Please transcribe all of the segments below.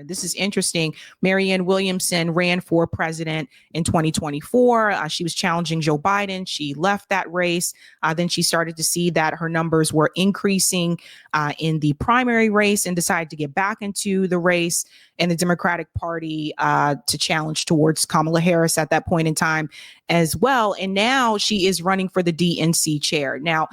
This is interesting. Marianne Williamson ran for president in 2024. She was challenging Joe Biden. She left that race. Then she started to see that her numbers were increasing in the primary race and decided to get back into the race in the Democratic Party to challenge towards Kamala Harris at that point in time as well. And now she is running for the DNC chair. Now,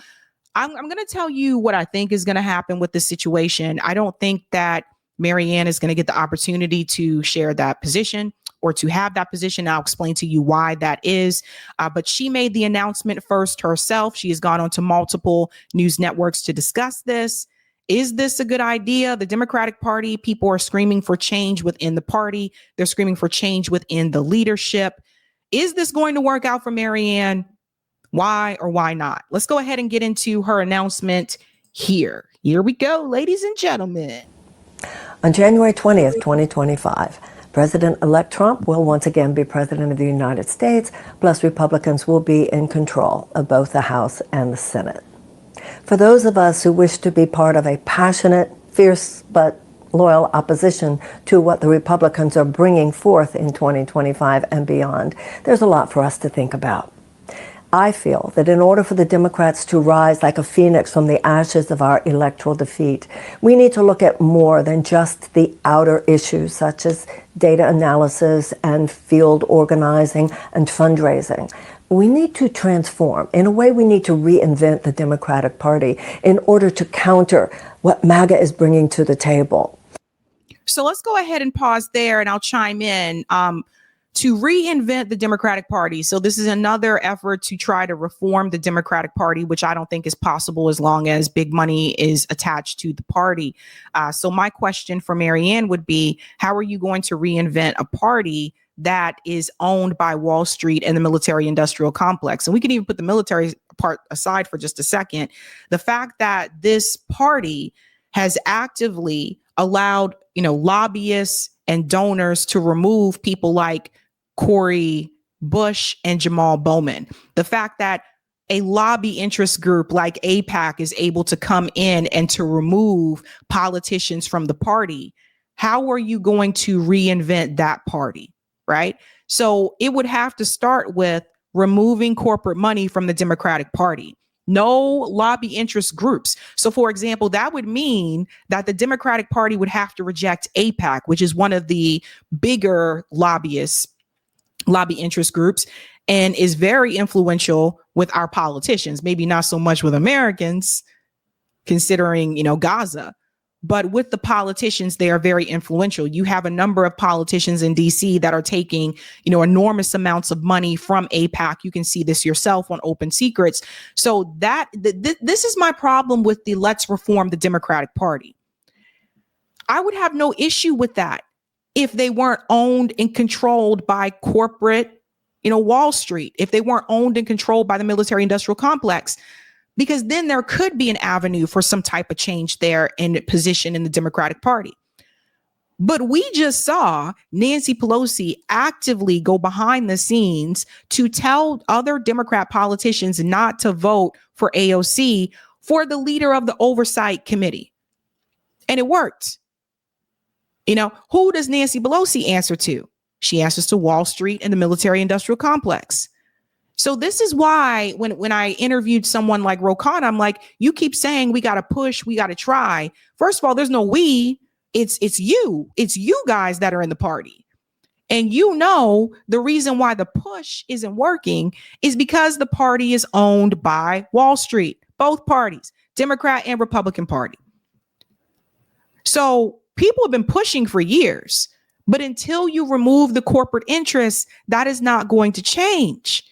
I'm going to tell you what I think is going to happen with this situation. I don't think that Marianne is going to get the opportunity to share that position or to have that position. I'll explain to you why that is. But she made the announcement first herself. She has gone on to multiple news networks to discuss this. Is this a good idea? The Democratic Party, people are screaming for change within the party. They're screaming for change within the leadership. Is this going to work out for Marianne? Why or why not? Let's go ahead and get into her announcement here. Here we go, ladies and gentlemen. On January 20th, 2025, President-elect Trump will once again be president of the United States, plus Republicans will be in control of both the House and the Senate. For those of us who wish to be part of a passionate, fierce, but loyal opposition to what the Republicans are bringing forth in 2025 and beyond, there's a lot for us to think about. I feel that in order for the Democrats to rise like a phoenix from the ashes of our electoral defeat, we need to look at more than just the outer issues such as data analysis and field organizing and fundraising. We need to transform. In a way, we need to reinvent the Democratic Party in order to counter what MAGA is bringing to the table. So let's go ahead and pause there and I'll chime in. To reinvent the Democratic Party. So this is another effort to try to reform the Democratic Party, which I don't think is possible as long as big money is attached to the party. So my question for Marianne would be, how are you going to reinvent a party that is owned by Wall Street and the military industrial complex? And we can even put the military part aside for just a second. The fact that this party has actively allowed, lobbyists and donors to remove people like Cori Bush and Jamal Bowman. The fact that a lobby interest group like AIPAC is able to come in and to remove politicians from the party. How are you going to reinvent that party? Right. So it would have to start with removing corporate money from the Democratic Party. No lobby interest groups. So, for example, that would mean that the Democratic Party would have to reject AIPAC, which is one of the bigger lobby interest groups and is very influential with our politicians, maybe not so much with Americans, considering, Gaza, but with the politicians, they are very influential. You have a number of politicians in DC that are taking, enormous amounts of money from AIPAC. You can see this yourself on Open Secrets. So this is my problem with the Let's Reform the Democratic Party. I would have no issue with that if they weren't owned and controlled by corporate, Wall Street, if they weren't owned and controlled by the military industrial complex, because then there could be an avenue for some type of change there in position in the Democratic Party. But we just saw Nancy Pelosi actively go behind the scenes to tell other Democrat politicians not to vote for AOC for the leader of the Oversight Committee. And it worked. Who does Nancy Pelosi answer to? She answers to Wall Street and the military industrial complex. So this is why when I interviewed someone like Ro Khanna, I'm like, you keep saying we got to push, we got to try. First of all, there's no we, it's you guys that are in the party. And the reason why the push isn't working is because the party is owned by Wall Street, both parties, Democrat and Republican Party. So people have been pushing for years, but until you remove the corporate interests, that is not going to change.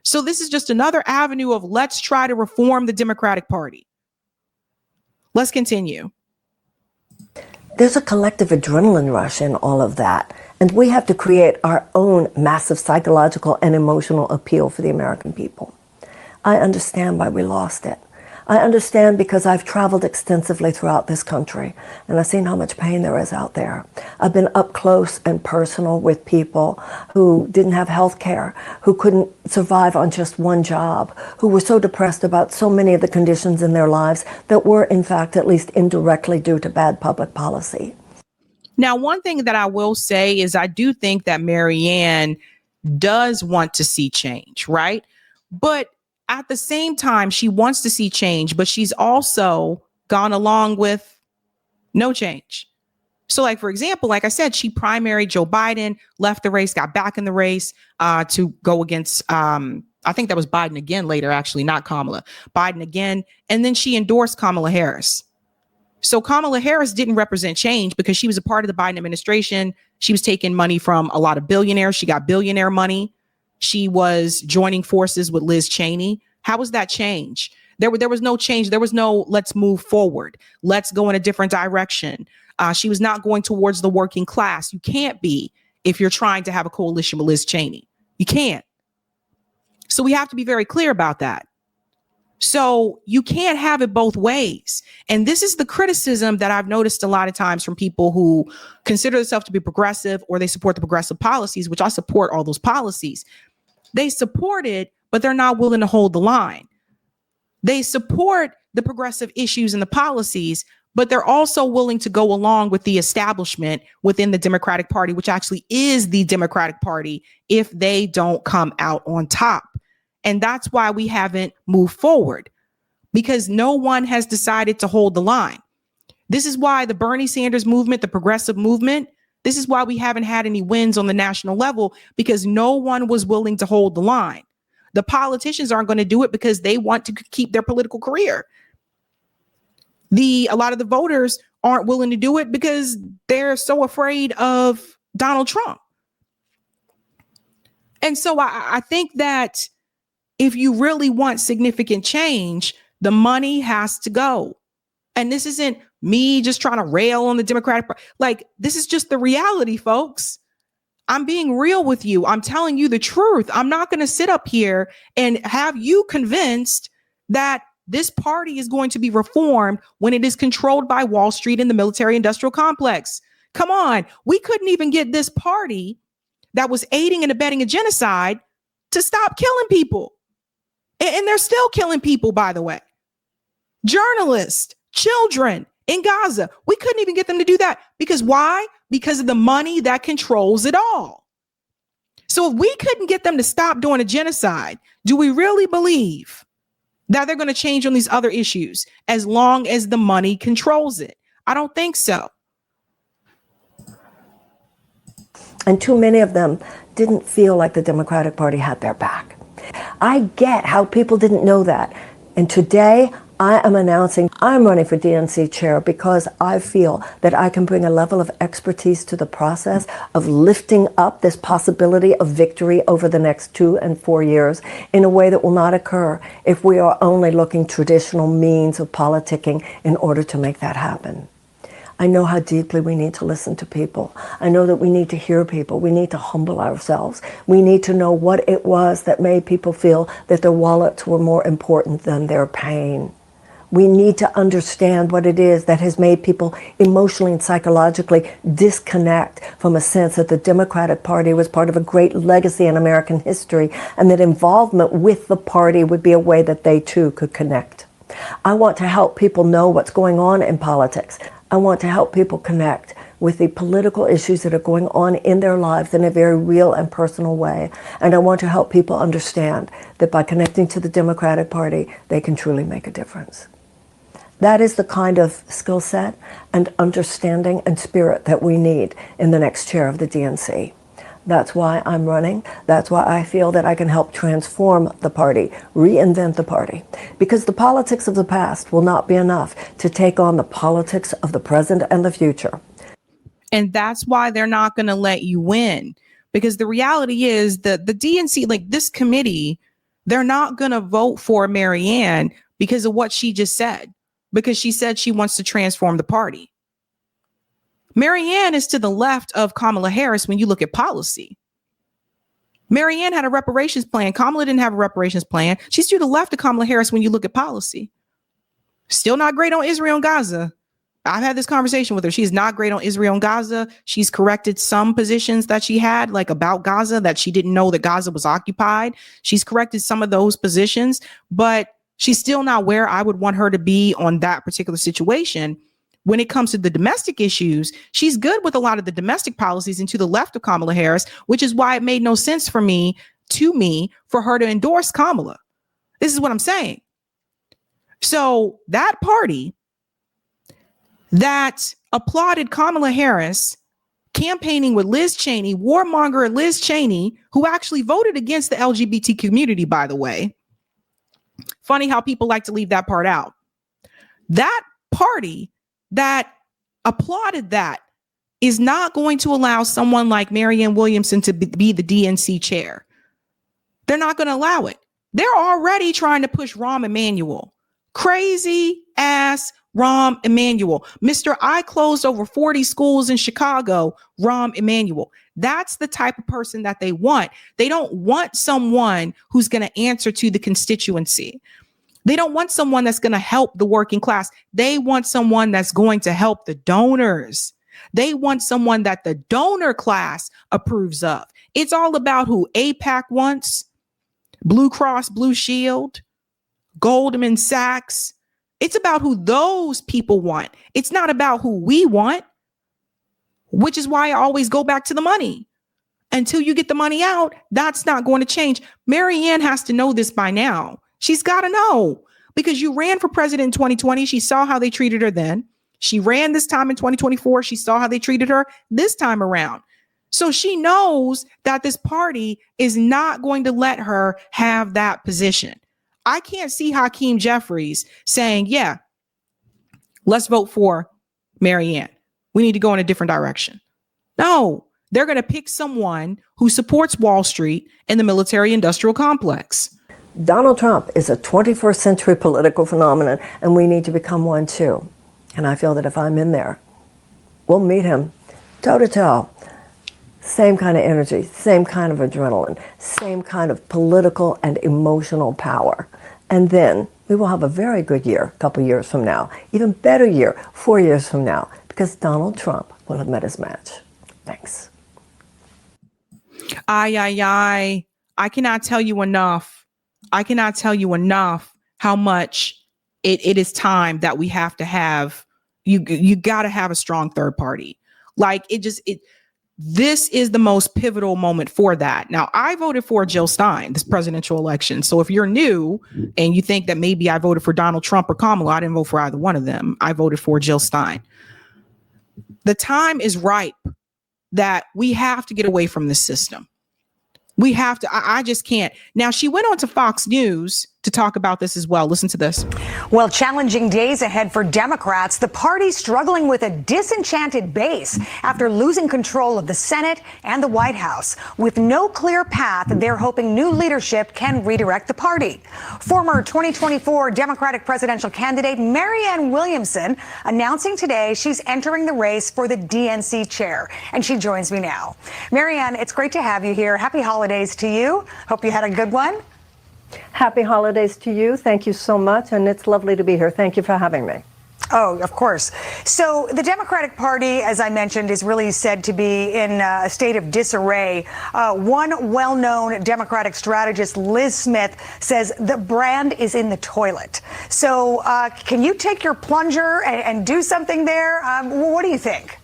So this is just another avenue of let's try to reform the Democratic Party. Let's continue. There's a collective adrenaline rush in all of that. And we have to create our own massive psychological and emotional appeal for the American people. I understand why we lost it. I understand because I've traveled extensively throughout this country and I've seen how much pain there is out there. I've been up close and personal with people who didn't have health care, who couldn't survive on just one job, who were so depressed about so many of the conditions in their lives that were, in fact, at least indirectly due to bad public policy. Now, one thing that I will say is I do think that Marianne does want to see change, right? But at the same time, she wants to see change, but she's also gone along with no change. So, like, for example, like I said, she primaried Joe Biden, left the race, got back in the race to go against, I think that was Biden again later, actually, not Kamala, Biden again. And then she endorsed Kamala Harris. So Kamala Harris didn't represent change because she was a part of the Biden administration. She was taking money from a lot of billionaires. She got billionaire money. She was joining forces with Liz Cheney. How was that change? There was no change. There was no let's move forward. Let's go in a different direction. She was not going towards the working class. You can't be if you're trying to have a coalition with Liz Cheney. You can't. So we have to be very clear about that. So you can't have it both ways. And this is the criticism that I've noticed a lot of times from people who consider themselves to be progressive or they support the progressive policies, which I support all those policies. They support it, but they're not willing to hold the line. They support the progressive issues and the policies, but they're also willing to go along with the establishment within the Democratic Party, which actually is the Democratic Party, if they don't come out on top. And that's why we haven't moved forward, because no one has decided to hold the line. This is why the Bernie Sanders movement, the progressive movement, this is why we haven't had any wins on the national level, because no one was willing to hold the line. The politicians aren't going to do it because they want to keep their political career. A lot of the voters aren't willing to do it because they're so afraid of Donald Trump. And so I think that if you really want significant change, the money has to go. And this isn't me just trying to rail on the Democratic Party. Like, this is just the reality, folks. I'm being real with you. I'm telling you the truth. I'm not going to sit up here and have you convinced that this party is going to be reformed when it is controlled by Wall Street and the military industrial complex. Come on. We couldn't even get this party that was aiding and abetting a genocide to stop killing people. And they're still killing people, by the way. Journalists, children in Gaza. We couldn't even get them to do that. Because why? Because of the money that controls it all. So if we couldn't get them to stop doing a genocide, do we really believe that they're going to change on these other issues as long as the money controls it? I don't think so. And too many of them didn't feel like the Democratic Party had their back. I get how people didn't know that. And today I am announcing I'm running for DNC chair because I feel that I can bring a level of expertise to the process of lifting up this possibility of victory over the next 2 and 4 years in a way that will not occur if we are only looking traditional means of politicking in order to make that happen. I know how deeply we need to listen to people. I know that we need to hear people. We need to humble ourselves. We need to know what it was that made people feel that their wallets were more important than their pain. We need to understand what it is that has made people emotionally and psychologically disconnect from a sense that the Democratic Party was part of a great legacy in American history, and that involvement with the party would be a way that they too could connect. I want to help people know what's going on in politics. I want to help people connect with the political issues that are going on in their lives in a very real and personal way. And I want to help people understand that by connecting to the Democratic Party, they can truly make a difference. That is the kind of skill set and understanding and spirit that we need in the next chair of the DNC. That's why I'm running. That's why I feel that I can help transform the party, reinvent the party. Because the politics of the past will not be enough to take on the politics of the present and the future. And that's why they're not going to let you win. Because the reality is that the DNC, like this committee, they're not going to vote for Marianne because of what she just said. Because she said she wants to transform the party. Marianne is to the left of Kamala Harris when you look at policy. Marianne had a reparations plan. Kamala didn't have a reparations plan. She's to the left of Kamala Harris when you look at policy. Still not great on Israel and Gaza. I've had this conversation with her. She's not great on Israel and Gaza. She's corrected some positions that she had, like about Gaza, that she didn't know that Gaza was occupied. She's corrected some of those positions, but she's still not where I would want her to be on that particular situation. when it comes to the domestic issues, she's good with a lot of the domestic policies and to the left of Kamala Harris, which is why it made no sense for me, for her to endorse Kamala. This is what I'm saying. So that party that applauded Kamala Harris campaigning with Liz Cheney, warmonger Liz Cheney, who actually voted against the LGBT community, by the way. Funny how people like to leave that part out. That party that applauded that is not going to allow someone like Marianne Williamson to be the DNC chair. They're not going to allow it. They're already trying to push Rahm Emanuel. Crazy ass Rahm Emanuel. Mr. I closed over 40 schools in Chicago, Rahm Emanuel. That's the type of person that they want. They don't want someone who's going to answer to the constituency. They don't want someone that's going to help the working class. They want someone that's going to help the donors. They want someone that the donor class approves of. It's all about who AIPAC wants, Blue Cross Blue Shield, Goldman Sachs. It's about who those people want. It's not about who we want, which is why I always go back to the money. Until you get the money out, that's not going to change. Marianne has to know this by now. She's got to know, because you ran for president in 2020. She saw how they treated her then. She ran this time in 2024. She saw how they treated her this time around. So she knows that this party is not going to let her have that position. I can't see Hakeem Jeffries saying, yeah, let's vote for Marianne. We need to go in a different direction. No, they're going to pick someone who supports Wall Street and the military industrial complex. Donald Trump is a 21st century political phenomenon, and we need to become one too. And I feel that if I'm in there, we'll meet him toe to toe. Same kind of energy, same kind of adrenaline, same kind of political and emotional power. And then we will have a very good year a couple years from now, even better year 4 years from now, because Donald Trump will have met his match. Thanks. I cannot tell you enough. I cannot tell you enough how much it is time that we have to have. You got to have a strong third party. Like this is the most pivotal moment for that. Now, I voted for Jill Stein this presidential election. So if you're new and you think that maybe I voted for Donald Trump or Kamala, I didn't vote for either one of them. I voted for Jill Stein. The time is ripe that we have to get away from this system. We have to. I just can't. Now, she went on to Fox News to talk about this as well. Listen to this. Well, challenging days ahead for Democrats. The party struggling with a disenchanted base after losing control of the Senate and the White House. With no clear path, they're hoping new leadership can redirect the party. Former 2024 Democratic presidential candidate Marianne Williamson announcing today she's entering the race for the DNC chair. And she joins me now. Marianne, it's great to have you here. Happy holidays to you. Hope you had a good one. Happy holidays to you. Thank you so much. And it's lovely to be here. Thank you for having me. Oh, of course. So the Democratic Party, as I mentioned, is really said to be in a state of disarray. One well-known Democratic strategist, Liz Smith, says the brand is in the toilet. So can you take your plunger and do something there? What do you think?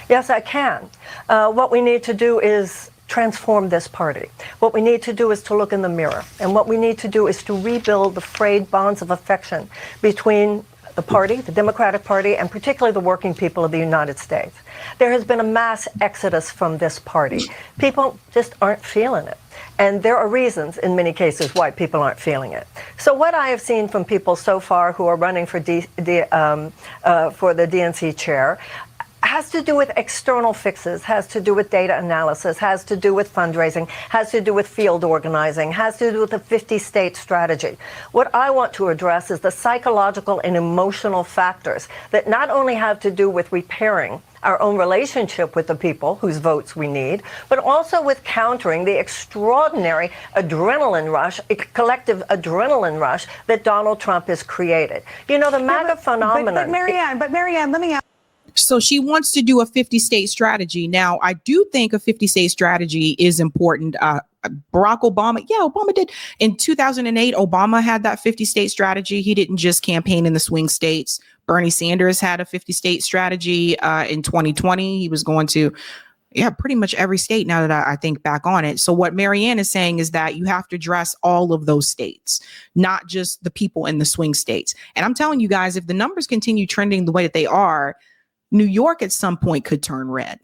Yes, I can. What we need to do is transform this party. What we need to do is to look in the mirror. And what we need to do is to rebuild the frayed bonds of affection between the party, the Democratic Party, and particularly the working people of the United States. There has been a mass exodus from this party. People just aren't feeling it. And there are reasons in many cases why people aren't feeling it. So what I have seen from people so far who are running for the DNC chair has to do with external fixes, has to do with data analysis, has to do with fundraising, has to do with field organizing, has to do with a 50-state strategy. What I want to address is the psychological and emotional factors that not only have to do with repairing our own relationship with the people whose votes we need, but also with countering the extraordinary adrenaline rush, collective adrenaline rush that Donald Trump has created. You know, the MAGA phenomenon. But Marianne, let me ask. So she wants to do a 50-state strategy. Now, I do think a 50-state strategy is important. Barack Obama, Obama did. In 2008, Obama had that 50-state strategy. He didn't just campaign in the swing states. Bernie Sanders had a 50-state strategy in 2020. He was going to, pretty much every state now that I think back on it. So what Marianne is saying is that you have to address all of those states, not just the people in the swing states. And I'm telling you guys, if the numbers continue trending the way that they are, New York at some point could turn red.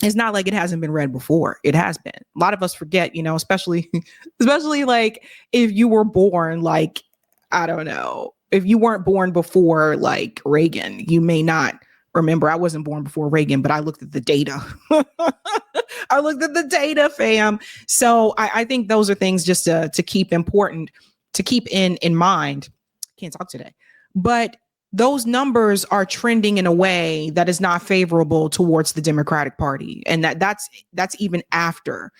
It's not like it hasn't been red before. It has been. A lot of us forget, especially like if you were born, like, I don't know, if you weren't born before like Reagan, you may not remember. I wasn't born before Reagan, but I looked at the data. I looked at the data, fam. So I think those are things just to keep important, to keep in mind. Can't talk today, but those numbers are trending in a way that is not favorable towards the Democratic Party. And that's even after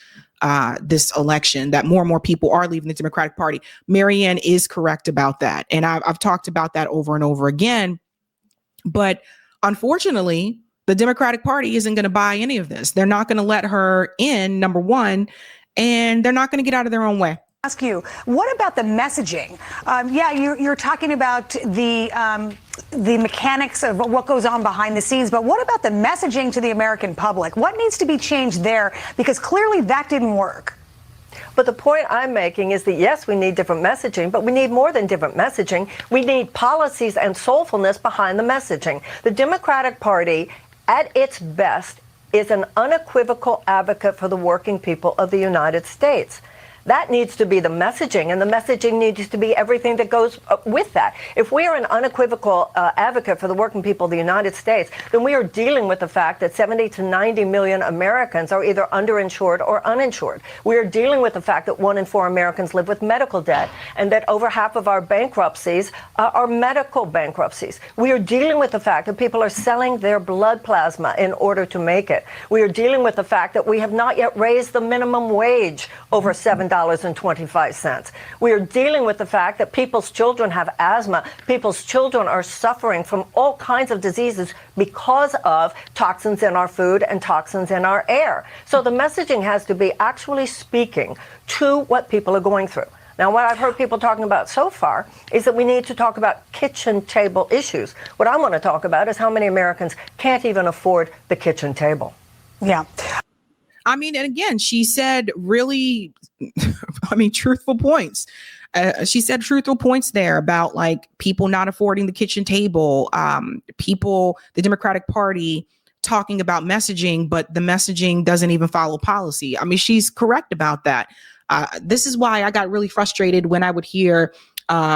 this election, that more and more people are leaving the Democratic Party. Marianne is correct about that. And I've talked about that over and over again. But unfortunately, the Democratic Party isn't going to buy any of this. They're not going to let her in, number one, and they're not going to get out of their own way. Ask you, what about the messaging? You're talking about the mechanics of what goes on behind the scenes, but what about the messaging to the American public? What needs to be changed there? Because clearly that didn't work. But the point I'm making is that, yes, we need different messaging, but we need more than different messaging. We need policies and soulfulness behind the messaging. The Democratic Party, at its best, is an unequivocal advocate for the working people of the United States. That needs to be the messaging, and the messaging needs to be everything that goes with that. If we are an unequivocal advocate for the working people of the United States, then we are dealing with the fact that 70 to 90 million Americans are either underinsured or uninsured. We are dealing with the fact that 1 in 4 Americans live with medical debt, and that over half of our bankruptcies are medical bankruptcies. We are dealing with the fact that people are selling their blood plasma in order to make it. We are dealing with the fact that we have not yet raised the minimum wage over $7.25. We are dealing with the fact that people's children have asthma. People's children are suffering from all kinds of diseases because of toxins in our food and toxins in our air. So the messaging has to be actually speaking to what people are going through. Now, what I've heard people talking about so far is that we need to talk about kitchen table issues. What I want to talk about is how many Americans can't even afford the kitchen table. Yeah. I mean, and again, she said really, truthful points. She said truthful points there about like people not affording the kitchen table, the Democratic Party talking about messaging, but the messaging doesn't even follow policy. I mean, she's correct about that. This is why I got really frustrated when I would hear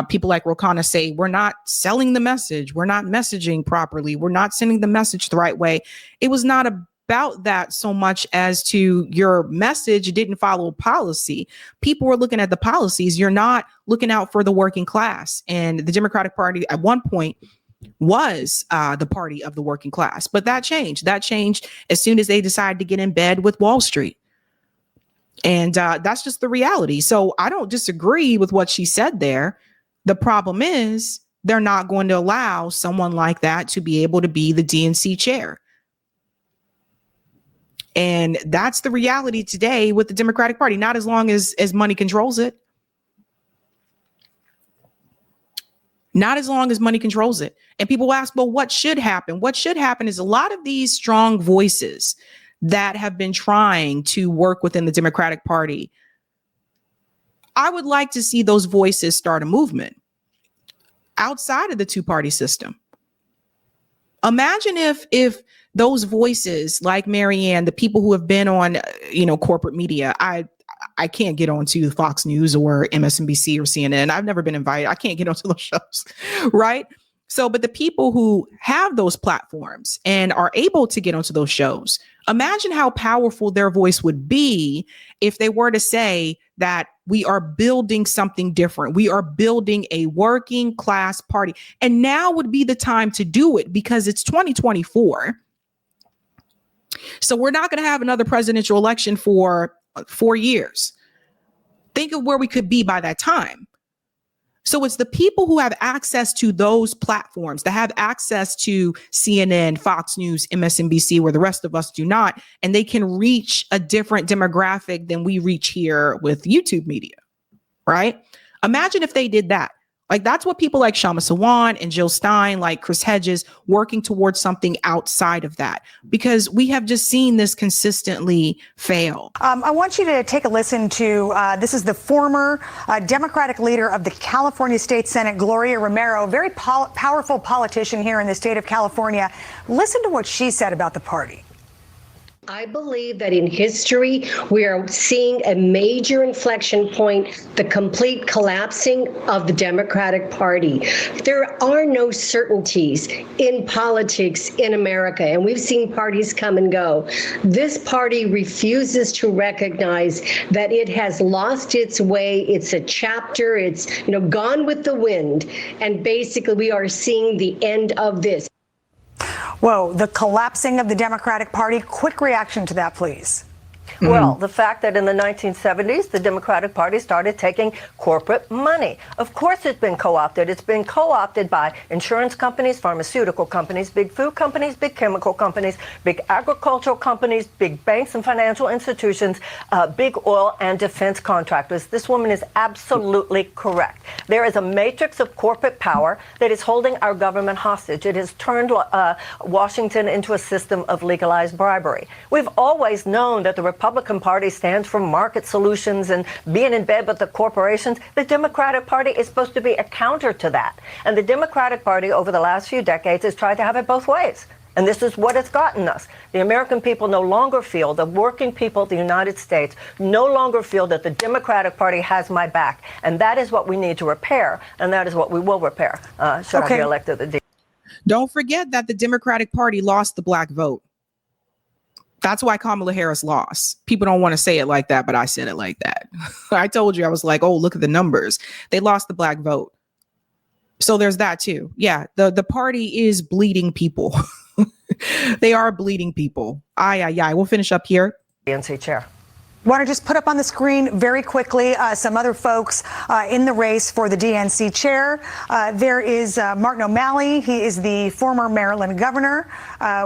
people like Rokana say, we're not selling the message. We're not messaging properly. We're not sending the message the right way. It was not about that so much as to your message didn't follow policy. People were looking at the policies. You're not looking out for the working class. And the Democratic Party at one point was the party of the working class. But that changed. That changed as soon as they decided to get in bed with Wall Street. And that's just the reality. So I don't disagree with what she said there. The problem is they're not going to allow someone like that to be able to be the DNC chair. And that's the reality today with the Democratic Party, not as long as money controls it. Not as long as money controls it. And people ask, well, what should happen? What should happen is a lot of these strong voices that have been trying to work within the Democratic Party. I would like to see those voices start a movement outside of the two-party system. Imagine if those voices like Marianne, the people who have been on, corporate media, I can't get onto Fox News or MSNBC or CNN. I've never been invited. I can't get onto those shows, right? So, but the people who have those platforms and are able to get onto those shows, imagine how powerful their voice would be if they were to say that we are building something different. We are building a working class party. And now would be the time to do it because it's 2024. So we're not going to have another presidential election for 4 years. Think of where we could be by that time. So it's the people who have access to those platforms, that have access to CNN, Fox News, MSNBC, where the rest of us do not. And they can reach a different demographic than we reach here with YouTube media, right? Imagine if they did that. Like, that's what people like Shama Sawan and Jill Stein, like Chris Hedges, working towards something outside of that, because we have just seen this consistently fail. I want you to take a listen to, this is the former Democratic leader of the California State Senate, Gloria Romero, very powerful politician here in the state of California. Listen to what she said about the party. I believe that in history, we are seeing a major inflection point, the complete collapsing of the Democratic Party. There are no certainties in politics in America, and we've seen parties come and go. This party refuses to recognize that it has lost its way. It's a chapter. It's, gone with the wind. And basically, we are seeing the end of this. Whoa, the collapsing of the Democratic Party. Quick reaction to that, please. Well, the fact that in the 1970s, the Democratic Party started taking corporate money. Of course, it's been co-opted. It's been co-opted by insurance companies, pharmaceutical companies, big food companies, big chemical companies, big agricultural companies, big banks and financial institutions, big oil and defense contractors. This woman is absolutely correct. There is a matrix of corporate power that is holding our government hostage. It has turned Washington into a system of legalized bribery. We've always known that the Republican Party stands for market solutions and being in bed with the corporations. The Democratic Party is supposed to be a counter to that. And the Democratic Party over the last few decades has tried to have it both ways. And this is what it's gotten us. The American people no longer feel, the working people of the United States no longer feel that the Democratic Party has my back. And that is what we need to repair. And that is what we will repair should I be elected. Don't forget that the Democratic Party lost the black vote. That's why Kamala Harris lost. People don't want to say it like that, but I said it like that. I told you, I was like, oh, look at the numbers. They lost the black vote. So there's that too. Yeah, the party is bleeding people. They are bleeding people. We'll finish up here. DNC chair. Want to just put up on the screen very quickly some other folks in the race for the DNC chair. There is Martin O'Malley. He is the former Maryland governor.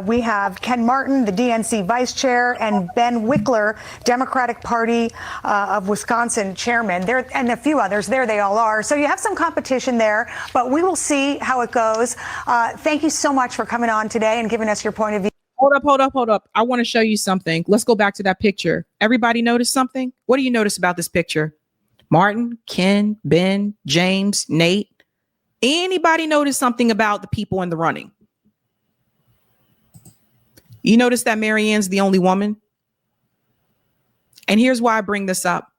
We have Ken Martin, the DNC vice chair, and Ben Wickler, Democratic Party of Wisconsin chairman. There and a few others. There they all are. So you have some competition there, but we will see how it goes. Thank you so much for coming on today and giving us your point of view. Hold up. I want to show you something. Let's go back to that picture. Everybody notice something? What do you notice about this picture? Martin, Ken, Ben, James, Nate. Anybody notice something about the people in the running? You notice that Marianne's the only woman? And here's why I bring this up.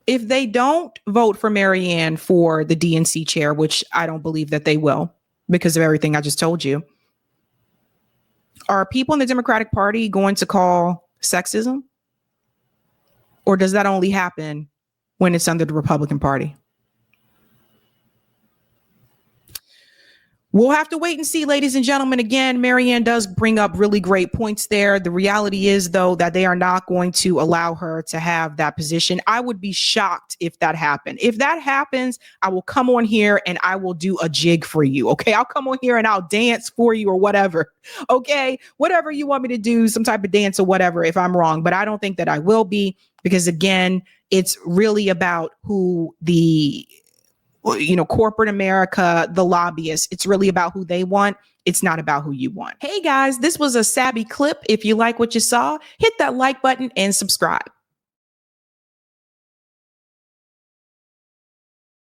If they don't vote for Marianne for the DNC chair, which I don't believe that they will because of everything I just told you, are people in the Democratic Party going to call sexism? Or does that only happen when it's under the Republican Party? We'll have to wait and see, ladies and gentlemen. Again, Marianne does bring up really great points there. The reality is, though, that they are not going to allow her to have that position. I would be shocked if that happened. If that happens, I will come on here and I will do a jig for you. Okay, I'll come on here and I'll dance for you or whatever. Okay, whatever you want me to do, some type of dance or whatever, if I'm wrong. But I don't think that I will be, because, again, it's really about who the corporate America, the lobbyists, it's really about who they want. It's not about who you want. Hey guys, this was a Sabby clip. If you like what you saw, hit that like button and subscribe.